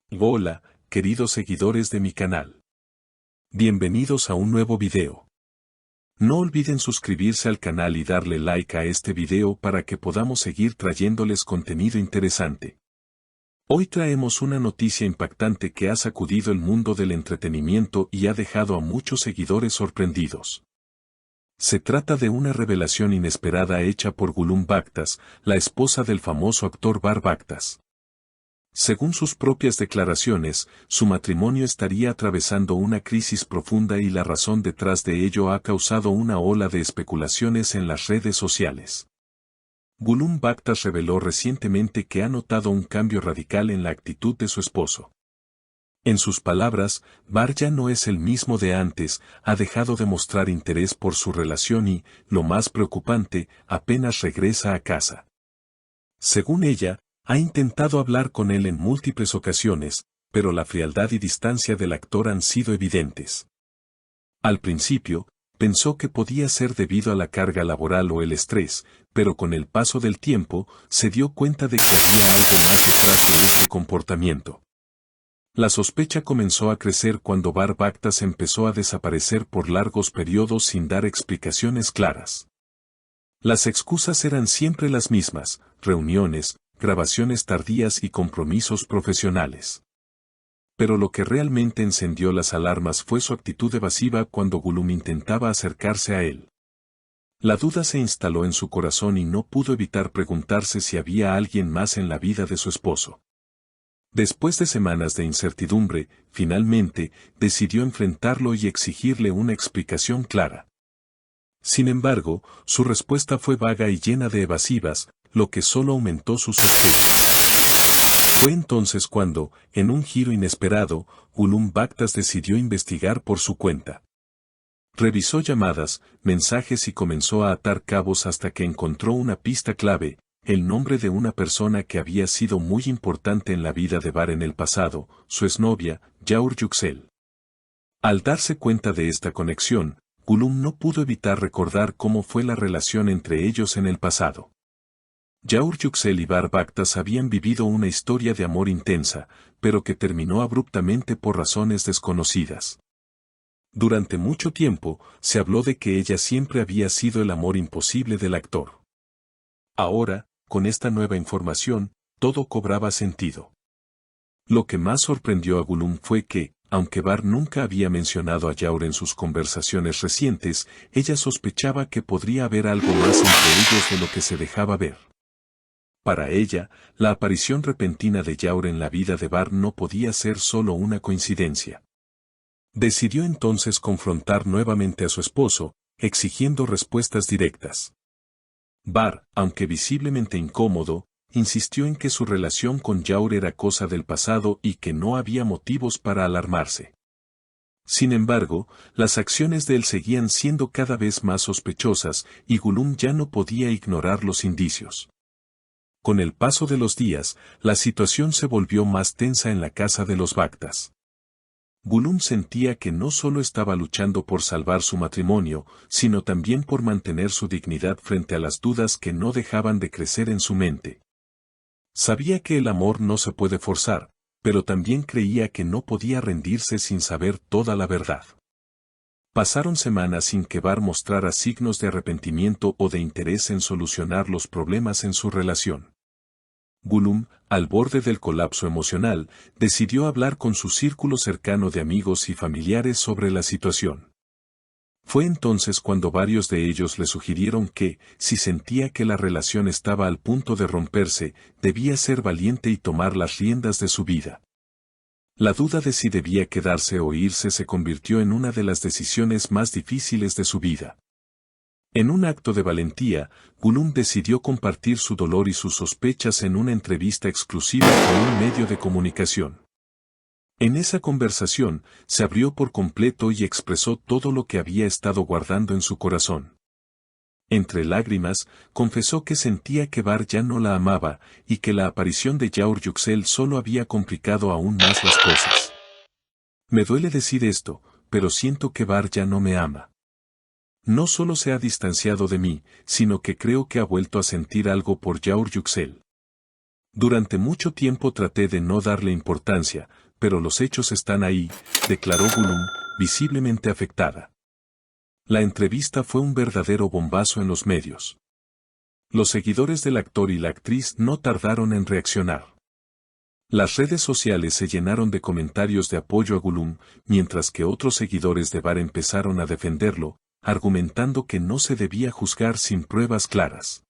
Hola, queridos seguidores de mi canal. Bienvenidos a un nuevo video. No olviden suscribirse al canal y darle like a este video para que podamos seguir trayéndoles contenido interesante. Hoy traemos una noticia impactante que ha sacudido el mundo del entretenimiento y ha dejado a muchos seguidores sorprendidos. Se trata de una revelación inesperada hecha por Gulum Baktas, la esposa del famoso actor Bar Baktas. Según sus propias declaraciones, su matrimonio estaría atravesando una crisis profunda y la razón detrás de ello ha causado una ola de especulaciones en las redes sociales. Gulum Baktas reveló recientemente que ha notado un cambio radical en la actitud de su esposo. En sus palabras, Bar ya no es el mismo de antes, ha dejado de mostrar interés por su relación y, lo más preocupante, apenas regresa a casa. Según ella, ha intentado hablar con él en múltiples ocasiones, pero la frialdad y distancia del actor han sido evidentes. Al principio, pensó que podía ser debido a la carga laboral o el estrés, pero con el paso del tiempo, se dio cuenta de que había algo más detrás de este comportamiento. La sospecha comenzó a crecer cuando Bar Baktas empezó a desaparecer por largos periodos sin dar explicaciones claras. Las excusas eran siempre las mismas: reuniones, grabaciones tardías y compromisos profesionales. Pero lo que realmente encendió las alarmas fue su actitud evasiva cuando Gulum intentaba acercarse a él. La duda se instaló en su corazón y no pudo evitar preguntarse si había alguien más en la vida de su esposo. Después de semanas de incertidumbre, finalmente, decidió enfrentarlo y exigirle una explicación clara. Sin embargo, su respuesta fue vaga y llena de evasivas, lo que solo aumentó sus sospechas. Fue entonces cuando, en un giro inesperado, Gulum Baktas decidió investigar por su cuenta. Revisó llamadas, mensajes y comenzó a atar cabos hasta que encontró una pista clave: el nombre de una persona que había sido muy importante en la vida de Bar en el pasado, su exnovia, Yaur Yüksel. Al darse cuenta de esta conexión, Gulum no pudo evitar recordar cómo fue la relación entre ellos en el pasado. Yaur Yüksel y Bar Baktas habían vivido una historia de amor intensa, pero que terminó abruptamente por razones desconocidas. Durante mucho tiempo, se habló de que ella siempre había sido el amor imposible del actor. Ahora, con esta nueva información, todo cobraba sentido. Lo que más sorprendió a Gulum fue que, aunque Bar nunca había mencionado a Yaur en sus conversaciones recientes, ella sospechaba que podría haber algo más entre ellos de lo que se dejaba ver. Para ella, la aparición repentina de Yaur en la vida de Bar no podía ser solo una coincidencia. Decidió entonces confrontar nuevamente a su esposo, exigiendo respuestas directas. Bar, aunque visiblemente incómodo, insistió en que su relación con Yaur era cosa del pasado y que no había motivos para alarmarse. Sin embargo, las acciones de él seguían siendo cada vez más sospechosas y Gulum ya no podía ignorar los indicios. Con el paso de los días, la situación se volvió más tensa en la casa de los Baktas. Gulum sentía que no solo estaba luchando por salvar su matrimonio, sino también por mantener su dignidad frente a las dudas que no dejaban de crecer en su mente. Sabía que el amor no se puede forzar, pero también creía que no podía rendirse sin saber toda la verdad. Pasaron semanas sin que Bar mostrara signos de arrepentimiento o de interés en solucionar los problemas en su relación. Gulum, al borde del colapso emocional, decidió hablar con su círculo cercano de amigos y familiares sobre la situación. Fue entonces cuando varios de ellos le sugirieron que, si sentía que la relación estaba al punto de romperse, debía ser valiente y tomar las riendas de su vida. La duda de si debía quedarse o irse se convirtió en una de las decisiones más difíciles de su vida. En un acto de valentía, Gulum decidió compartir su dolor y sus sospechas en una entrevista exclusiva con un medio de comunicación. En esa conversación, se abrió por completo y expresó todo lo que había estado guardando en su corazón. Entre lágrimas, confesó que sentía que Bar ya no la amaba y que la aparición de Yaur Yüksel solo había complicado aún más las cosas. Me duele decir esto, pero siento que Bar ya no me ama. No solo se ha distanciado de mí, sino que creo que ha vuelto a sentir algo por Yaur Yüksel. Durante mucho tiempo traté de no darle importancia, pero los hechos están ahí, declaró Gulum, visiblemente afectada. La entrevista fue un verdadero bombazo en los medios. Los seguidores del actor y la actriz no tardaron en reaccionar. Las redes sociales se llenaron de comentarios de apoyo a Gulum, mientras que otros seguidores de Bar empezaron a defenderlo, argumentando que no se debía juzgar sin pruebas claras.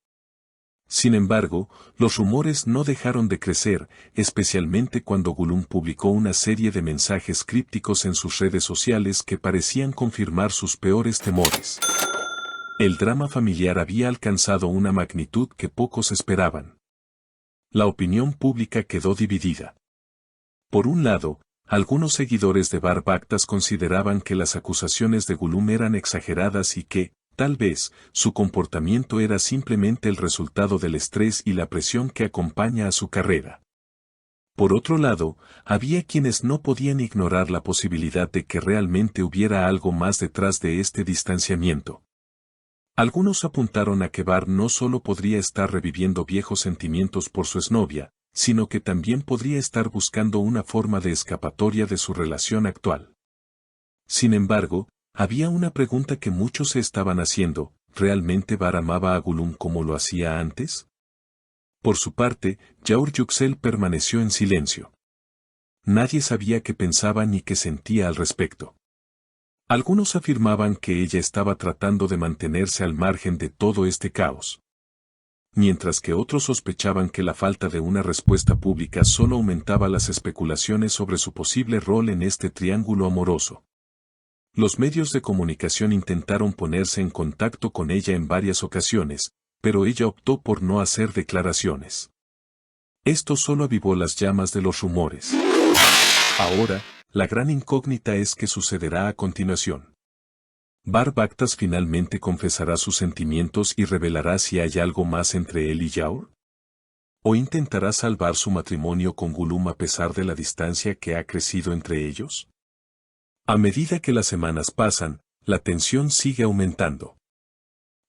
Sin embargo, los rumores no dejaron de crecer, especialmente cuando Gulum publicó una serie de mensajes crípticos en sus redes sociales que parecían confirmar sus peores temores. El drama familiar había alcanzado una magnitud que pocos esperaban. La opinión pública quedó dividida. Por un lado, algunos seguidores de Bar Baktas consideraban que las acusaciones de Gulum eran exageradas y que, tal vez, su comportamiento era simplemente el resultado del estrés y la presión que acompaña a su carrera. Por otro lado, había quienes no podían ignorar la posibilidad de que realmente hubiera algo más detrás de este distanciamiento. Algunos apuntaron a que Bar no solo podría estar reviviendo viejos sentimientos por su exnovia, sino que también podría estar buscando una forma de escapatoria de su relación actual. Sin embargo, había una pregunta que muchos se estaban haciendo: ¿realmente Bar amaba a Gulum como lo hacía antes? Por su parte, Yaur Yüksel permaneció en silencio. Nadie sabía qué pensaba ni qué sentía al respecto. Algunos afirmaban que ella estaba tratando de mantenerse al margen de todo este caos, mientras que otros sospechaban que la falta de una respuesta pública solo aumentaba las especulaciones sobre su posible rol en este triángulo amoroso. Los medios de comunicación intentaron ponerse en contacto con ella en varias ocasiones, pero ella optó por no hacer declaraciones. Esto solo avivó las llamas de los rumores. Ahora, la gran incógnita es qué sucederá a continuación. ¿Bar Baktas finalmente confesará sus sentimientos y revelará si hay algo más entre él y Yaur? ¿O intentará salvar su matrimonio con Gulum a pesar de la distancia que ha crecido entre ellos? A medida que las semanas pasan, la tensión sigue aumentando.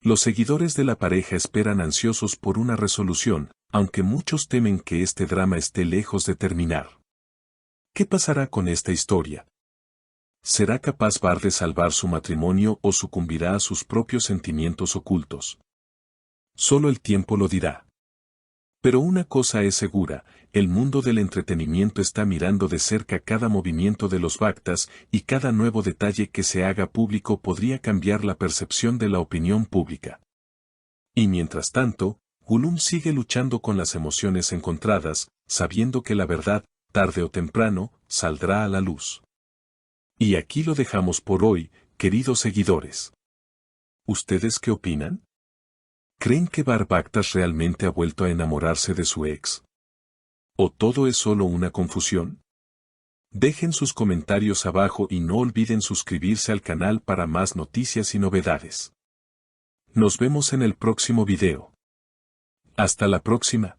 Los seguidores de la pareja esperan ansiosos por una resolución, aunque muchos temen que este drama esté lejos de terminar. ¿Qué pasará con esta historia? ¿Será capaz Bar de salvar su matrimonio o sucumbirá a sus propios sentimientos ocultos? Solo el tiempo lo dirá. Pero una cosa es segura: el mundo del entretenimiento está mirando de cerca cada movimiento de los Baktas, y cada nuevo detalle que se haga público podría cambiar la percepción de la opinión pública. Y mientras tanto, Gulum sigue luchando con las emociones encontradas, sabiendo que la verdad, tarde o temprano, saldrá a la luz. Y aquí lo dejamos por hoy, queridos seguidores. ¿Ustedes qué opinan? ¿Creen que Bar Baktas realmente ha vuelto a enamorarse de su ex? ¿O todo es solo una confusión? Dejen sus comentarios abajo y no olviden suscribirse al canal para más noticias y novedades. Nos vemos en el próximo video. Hasta la próxima.